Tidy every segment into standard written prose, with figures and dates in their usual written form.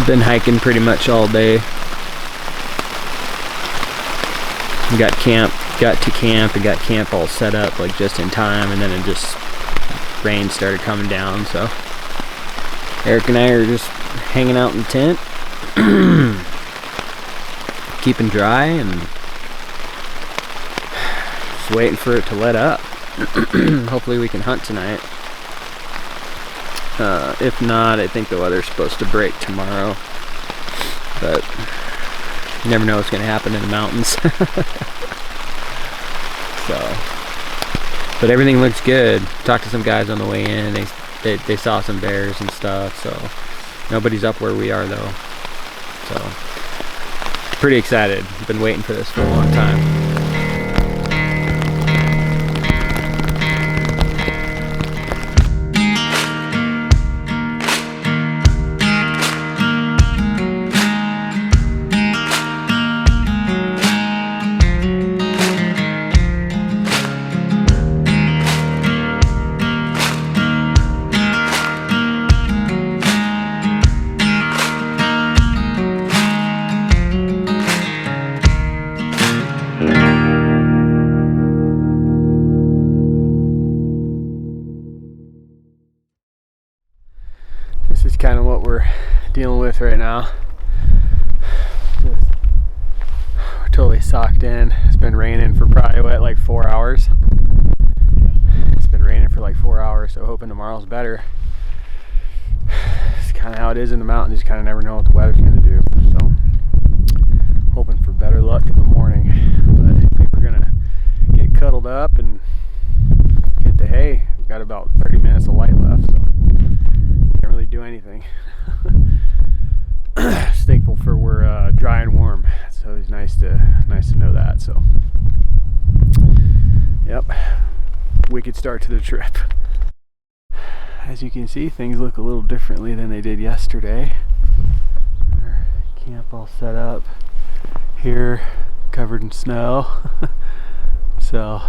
Been hiking pretty much all day. Got to camp and got camp all set up like just in time, and then it just rain started coming down, so Eric and I are just hanging out in the tent, keeping dry and just waiting for it to let up. Hopefully we can hunt tonight. If not, I think the weather's supposed to break tomorrow, but you never know what's going to happen in the mountains. So, but everything looks good. Talked to some guys on the way in. They saw some bears and stuff, so nobody's up where we are though. So pretty excited. Been waiting for this for a long time. This is kind of what we're dealing with right now. We're totally socked in. It's been raining for probably like 4 hours. It's been raining for like 4 hours, so hoping tomorrow's better. It's kind of how it is in the mountains. You kind of never know what the weather's going to do. So hoping for better luck in the morning. But I think we're going to get cuddled up and hit the hay. We've got about 30 minutes of light left, so can't really do anything. Just thankful for we're dry and warm. It's always nice to know that. So, yep, wicked start to the trip. As you can see, things look a little differently than they did yesterday. Our camp all set up here, covered in snow. So,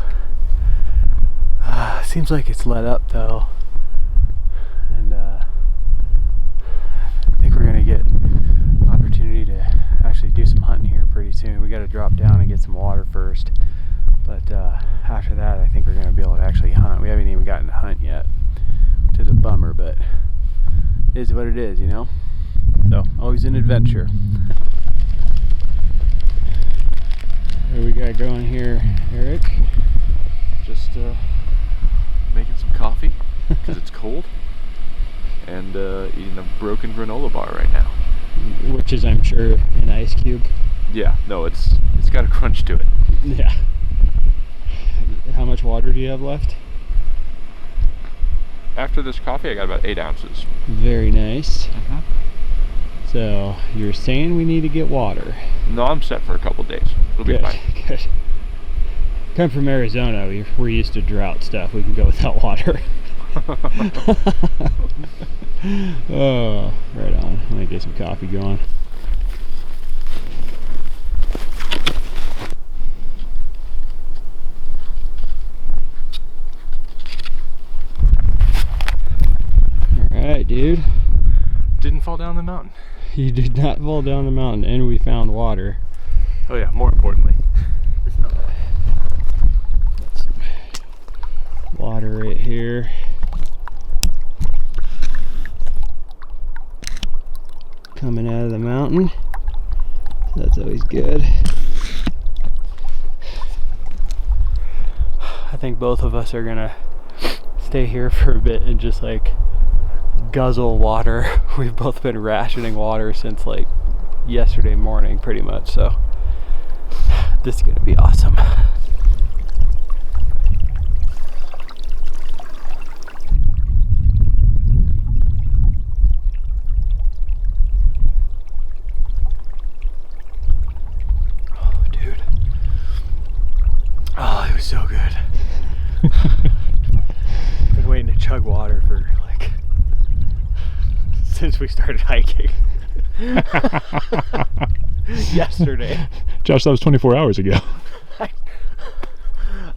seems like it's let up though. And I think we're gonna get opportunity to actually do some hunting here pretty soon. We got to drop down and get some water first, but after that I think we're gonna be able to actually hunt. We haven't even gotten to hunt yet, which is a bummer, but it is what it is, you know. So always an adventure. What do we got going here, Eric? Just making some coffee because it's cold, and eating a broken granola bar right now. Which is, I'm sure, an ice cube. Yeah, no, it's got a crunch to it. Yeah. How much water do you have left? After this coffee, I got about 8 ounces. Very nice. Mm-hmm. So you're saying we need to get water? No, I'm set for a couple days. It'll be Good, fine. good. Come from Arizona, we're used to drought stuff. We can go without water. Oh, right on. I'm gonna get some coffee going. Alright, dude. Didn't fall down the mountain. You did not fall down the mountain, and we found water. Oh yeah, more importantly. Got some water right here. Coming out of the mountain, so that's always good. I think both of us are gonna stay here for a bit and just like guzzle water. We've both been rationing water since like yesterday morning pretty much, so this is gonna be awesome. Oh, it was so good. Been waiting to chug water for like since we started hiking. Yesterday. Josh, that was 24 hours ago.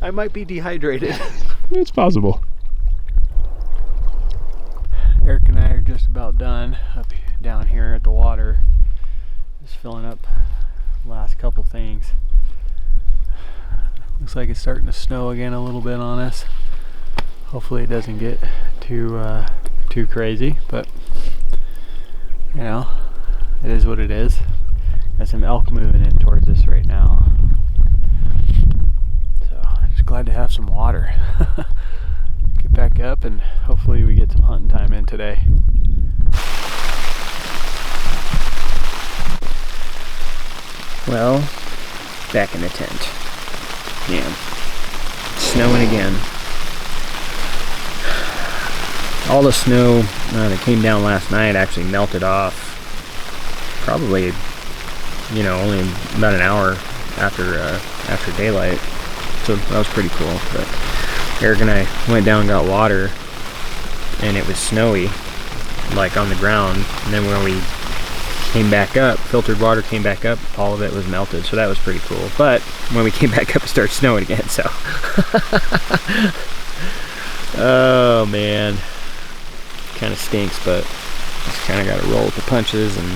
I might be dehydrated. It's possible. Eric and I are just about done up down here at the water. Just filling up the last couple things. Looks like it's starting to snow again a little bit on us. Hopefully it doesn't get too crazy, but you know, it is what it is. Got some elk moving in towards us right now. So I'm just glad to have some water. Get back up and hopefully we get some hunting time in today. Well, back in the tent. Yeah. Snowing again. All the snow that came down last night actually melted off probably, you know, only about an hour after daylight. So that was pretty cool. But Eric and I went down and got water, and it was snowy, like on the ground. And then when we came back up, filtered water came back up, all of it was melted. So that was pretty cool. But when we came back up, it started snowing again. So, oh man, kind of stinks. But just kind of got to roll with the punches and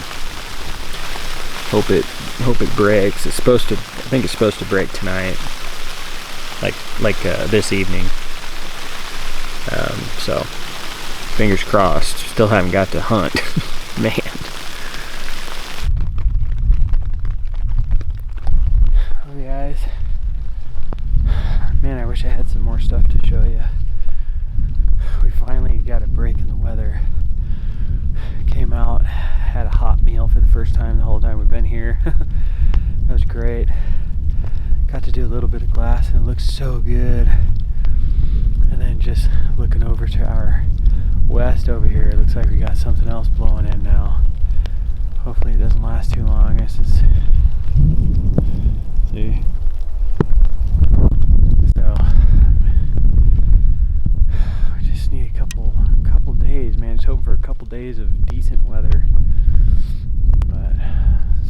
hope it breaks. It's supposed to. I think it's supposed to break tonight, like this evening. So fingers crossed. Still haven't got to hunt, man. Oh guys, man, I wish I had some more stuff to show you. We finally got a break in the weather. Came out, had a hot meal for the first time the whole time we've been here. That was great. Got to do a little bit of glass and it looks so good. And then just looking over to our west over here, it looks like we got something else blowing in now. Hopefully it doesn't last too long. This is, see. So we just need a couple days, man. Just hoping for a couple days of decent weather. But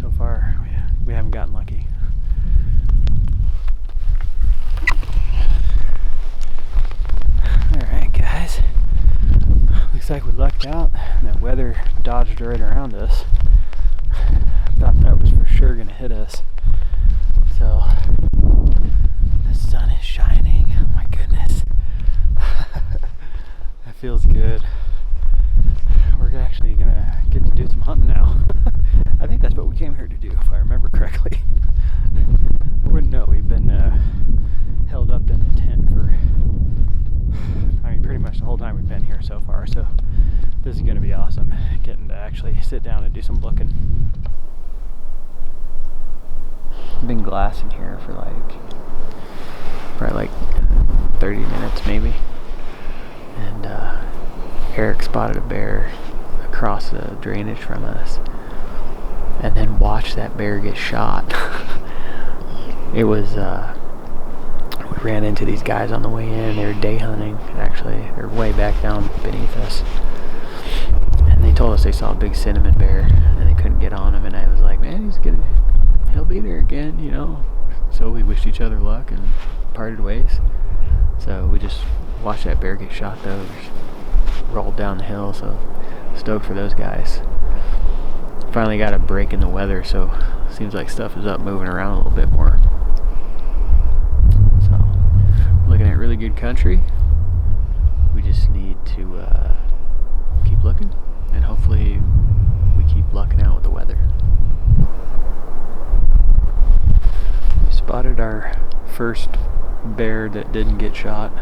so far we haven't gotten lucky. Alright guys, looks like we lucked out and that weather dodged right around us. Thought that was for sure gonna hit us. So the sun is shining, oh my goodness. That feels good. We're actually gonna get to do some hunting now. I think that's what we came here to do, if I remember correctly. I wouldn't know, we've been held up in the tent for, I mean, pretty much the whole time we've been here so far, so this is going to be awesome, getting to actually sit down and do some looking. I've been glassing here for probably 30 minutes maybe, and Eric spotted a bear across the drainage from us, and then watched that bear get shot. It was, we ran into these guys on the way in. They were day hunting, actually. They're way back down beneath us. And they told us they saw a big cinnamon bear, and they couldn't get on him. And I was like, man, he'll be there again, you know. So we wished each other luck and parted ways. So we just watched that bear get shot, though. Just rolled down the hill, so stoked for those guys. Finally got a break in the weather, so seems like stuff is up moving around a little bit more. Looking at really good country. We just need to keep looking, and hopefully we keep lucking out with the weather. We spotted our first bear that didn't get shot.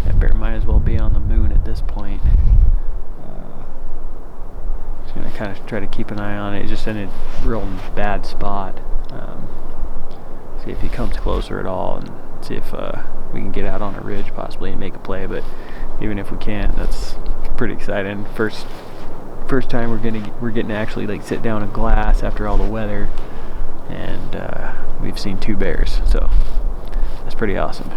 That bear might as well be on the moon at this point. Just gonna kind of try to keep an eye on it. It's just in a real bad spot. See if he comes closer at all, and see if we can get out on a ridge possibly and make a play. But even if we can't, that's pretty exciting. First time we're getting to actually like sit down and glass after all the weather, and we've seen 2 bears, so that's pretty awesome.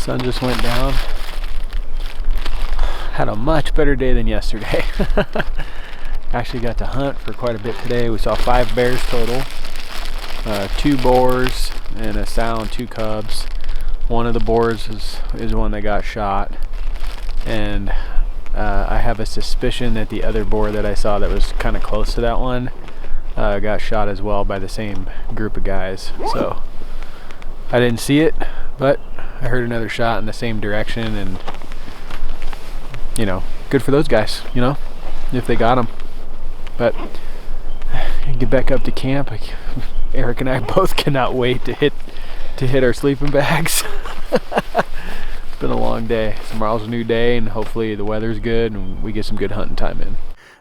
sun just went down. Had a much better day than yesterday. Actually got to hunt for quite a bit today. We saw 5 bears total, 2 boars and a sow and 2 cubs. One of the boars is one that got shot, and I have a suspicion that the other boar that I saw that was kind of close to that one got shot as well by the same group of guys. So I didn't see it, but I heard another shot in the same direction, and you know, good for those guys, you know, if they got them. But get back up to camp. Eric and I both cannot wait to hit our sleeping bags. It's been a long day. Tomorrow's a new day, and hopefully the weather's good and we get some good hunting time in.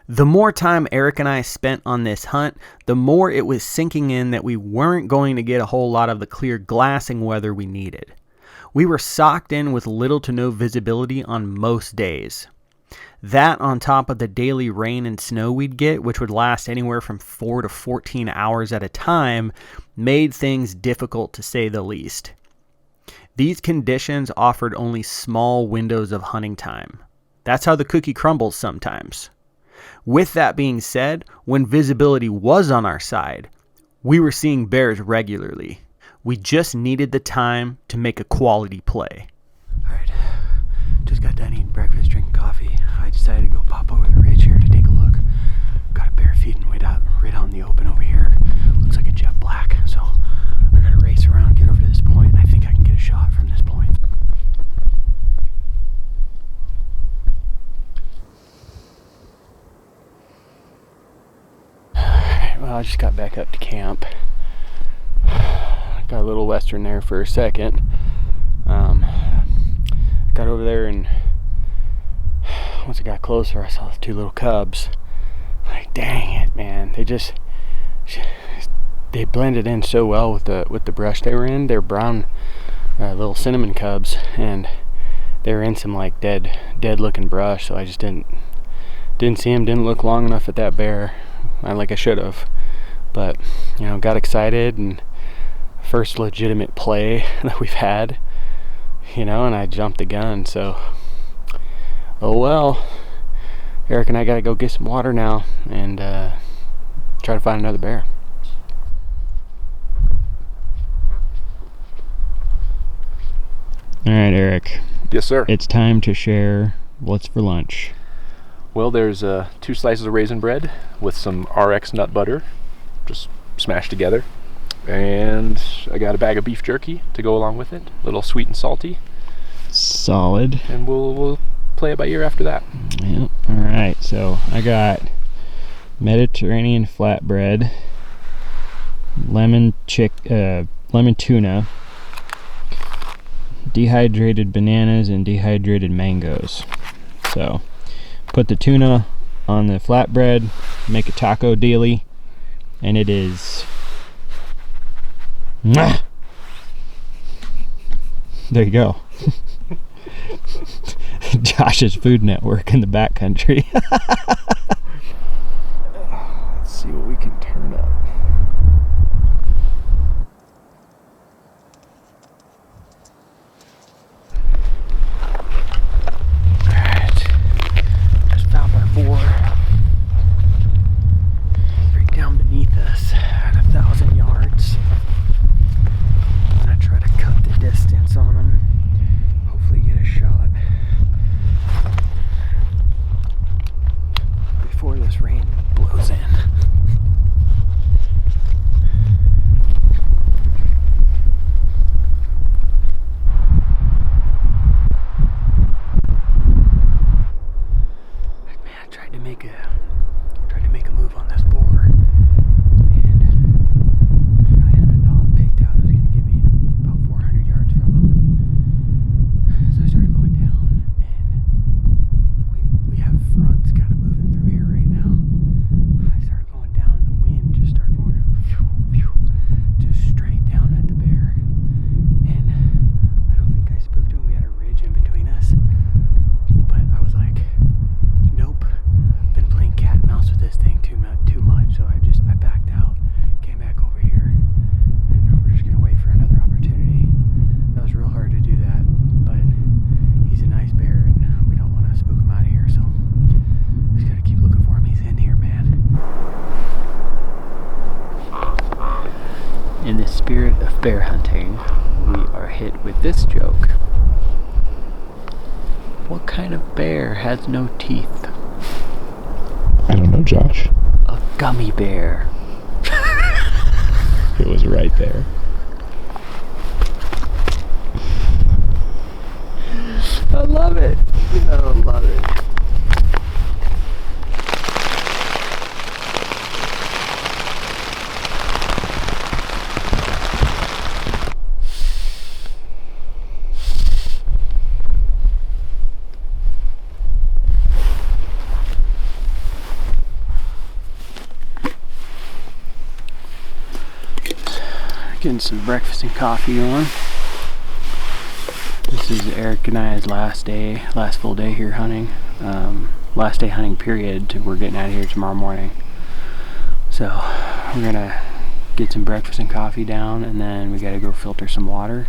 The more time Eric and I spent on this hunt, the more it was sinking in that we weren't going to get a whole lot of the clear glassing weather we needed. We were socked in with little to no visibility on most days. That, on top of the daily rain and snow we'd get, which would last anywhere from 4 to 14 hours at a time, made things difficult to say the least. These conditions offered only small windows of hunting time. That's how the cookie crumbles sometimes. With that being said, when visibility was on our side, we were seeing bears regularly. We just needed the time to make a quality play. Alright, just got done eating breakfast, drinking coffee. I decided to go pop over the ridge here to take a look. Got a bear feeding right out in the open over here. Looks like a jet black, so I gotta race around, get over to this point, and I think I can get a shot from this point. Alright, well, I just got back up to camp. Got a little western there for a second. Got over there, and once I got closer, I saw the 2 little cubs. Like, dang it, man! They blended in so well with the brush they were in. They're brown, little cinnamon cubs, and they were in some like dead looking brush. So I just didn't see them. Didn't look long enough at that bear, like I should have. But you know, got excited, and first legitimate play that we've had, you know, and I jumped the gun. So oh well, Eric and I gotta go get some water now and try to find another bear. All right, Eric. Yes, sir. It's time to share what's for lunch. Well, there's 2 slices of raisin bread with some RX nut butter, just smashed together. And I got a bag of beef jerky to go along with it, a little sweet and salty. Solid. And we'll play it by ear after that. Yep. All right. So I got Mediterranean flatbread, lemon tuna, dehydrated bananas, and dehydrated mangoes. So put the tuna on the flatbread, make a taco dealie, and it is mwah! There you go. Josh's Food Network in the Backcountry. Let's see what we can turn up. Alright, just found our boar right down beneath us at 1,000 yards. I'm gonna try to cut the distance on him, hopefully get a shot before this rain blows in. Tried to make a move on this boar, and I had a knob picked out. It was going to give me about 400 yards from him. So I started going down, and we have fronts kind of moving through here right now. I started going down. spirit of bear hunting, we are hit with this joke. What kind of bear has no teeth? I don't know, Josh. A gummy bear. It was right there. I love it. I love it. Getting some breakfast and coffee on. This is Eric and I's last full day here hunting. Last day hunting period. We're getting out of here tomorrow morning. So we're gonna get some breakfast and coffee down, and then we gotta go filter some water.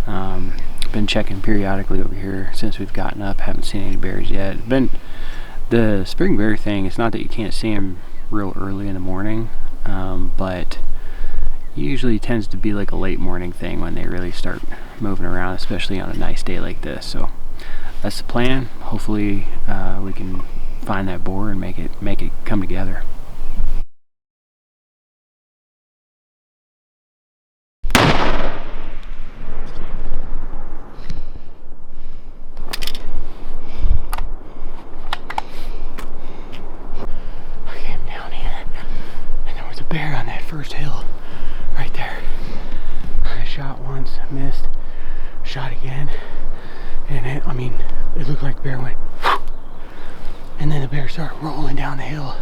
Been checking periodically over here since we've gotten up. Haven't seen any bears yet. The spring bear thing, it's not that you can't see them real early in the morning, but usually tends to be like a late morning thing when they really start moving around, especially on a nice day like this. So that's the plan. Hopefully we can find that boar and make it come together. I came down here and there was a bear on that first hill. Right there. I shot once, missed, shot again, and it looked like the bear went, and then the bear started rolling down the hill.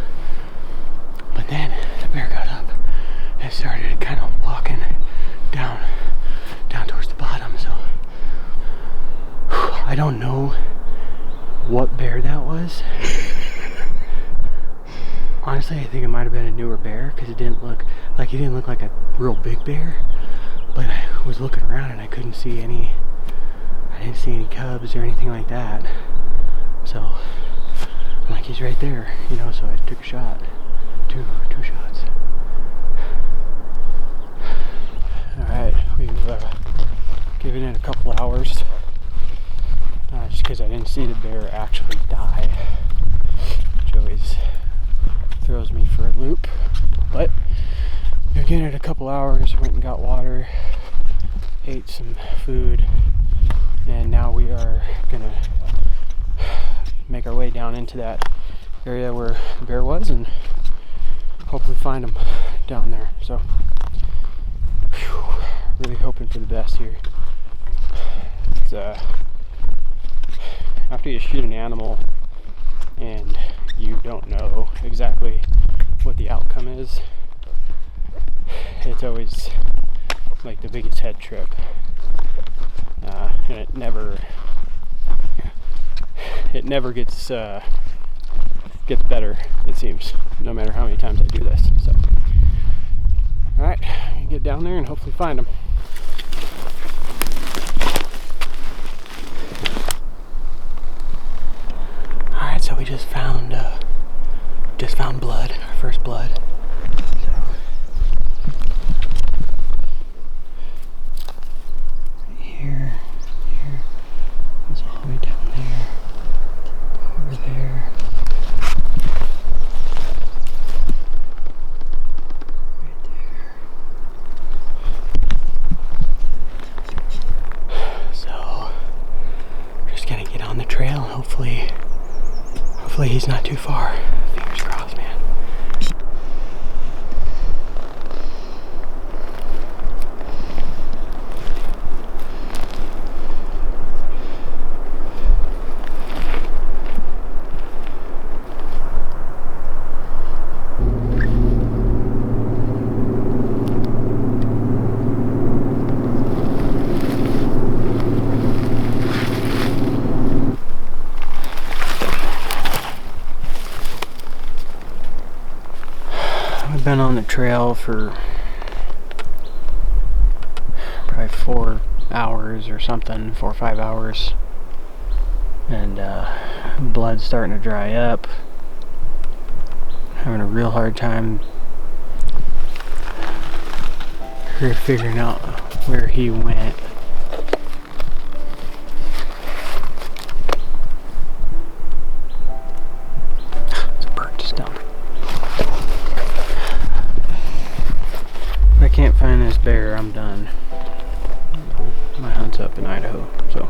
But then the bear got up and started kind of walking down towards the bottom. So I don't know what bear that was. Honestly, I think it might have been a newer bear because it didn't look like a real big bear. But I was looking around and I didn't see any cubs or anything like that. So I'm like, he's right there, so I took a shot. Two shots. Alright, we've given it a couple hours. Just because I didn't see the bear actually die. Which always throws me for a loop. But we've given it a couple hours, went and got water, ate some food, and now we are gonna make our way down into that area where the bear was and hopefully find him down there. So really hoping for the best here. It's after you shoot an animal and you don't know exactly what the outcome is, it's always like the biggest head trip, and it never gets better, it seems, no matter how many times I do this. So alright, get down there and hopefully find them. Alright, so we just found blood, our first blood. So here, it's all the way down there, over there, right there. So we're just gonna get on the trail and hopefully he's not too far. Fingers crossed, man. Been on the trail for probably 4 hours or something, 4 or 5 hours, and blood's starting to dry up. Having a real hard time We're figuring out where he went. It's a burnt stump. If I can't find this bear, I'm done. My hunt's up in Idaho, so.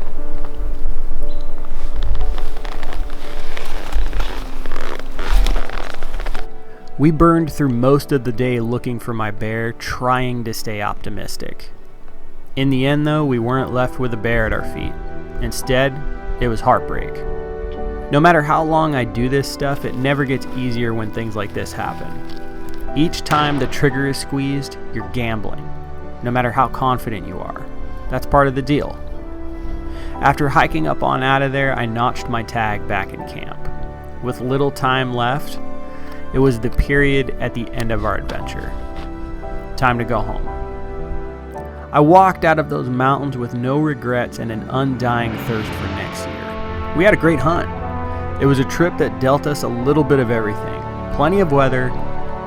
We burned through most of the day looking for my bear, trying to stay optimistic. In the end, though, we weren't left with a bear at our feet. Instead, it was heartbreak. No matter how long I do this stuff, it never gets easier when things like this happen. Each time the trigger is squeezed, you're gambling, no matter how confident you are. That's part of the deal. After hiking up on out of there, I notched my tag back in camp. With little time left, it was the period at the end of our adventure. Time to go home. I walked out of those mountains with no regrets and an undying thirst for next year. We had a great hunt. It was a trip that dealt us a little bit of everything. Plenty of weather,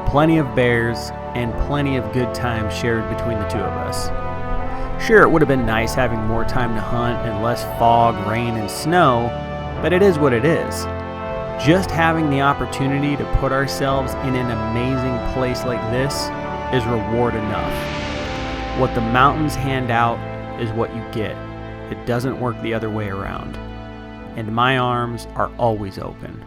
plenty of bears, and plenty of good times shared between the two of us. Sure, it would have been nice having more time to hunt and less fog, rain, and snow, but it is what it is. Just having the opportunity to put ourselves in an amazing place like this is reward enough. What the mountains hand out is what you get. It doesn't work the other way around. And my arms are always open.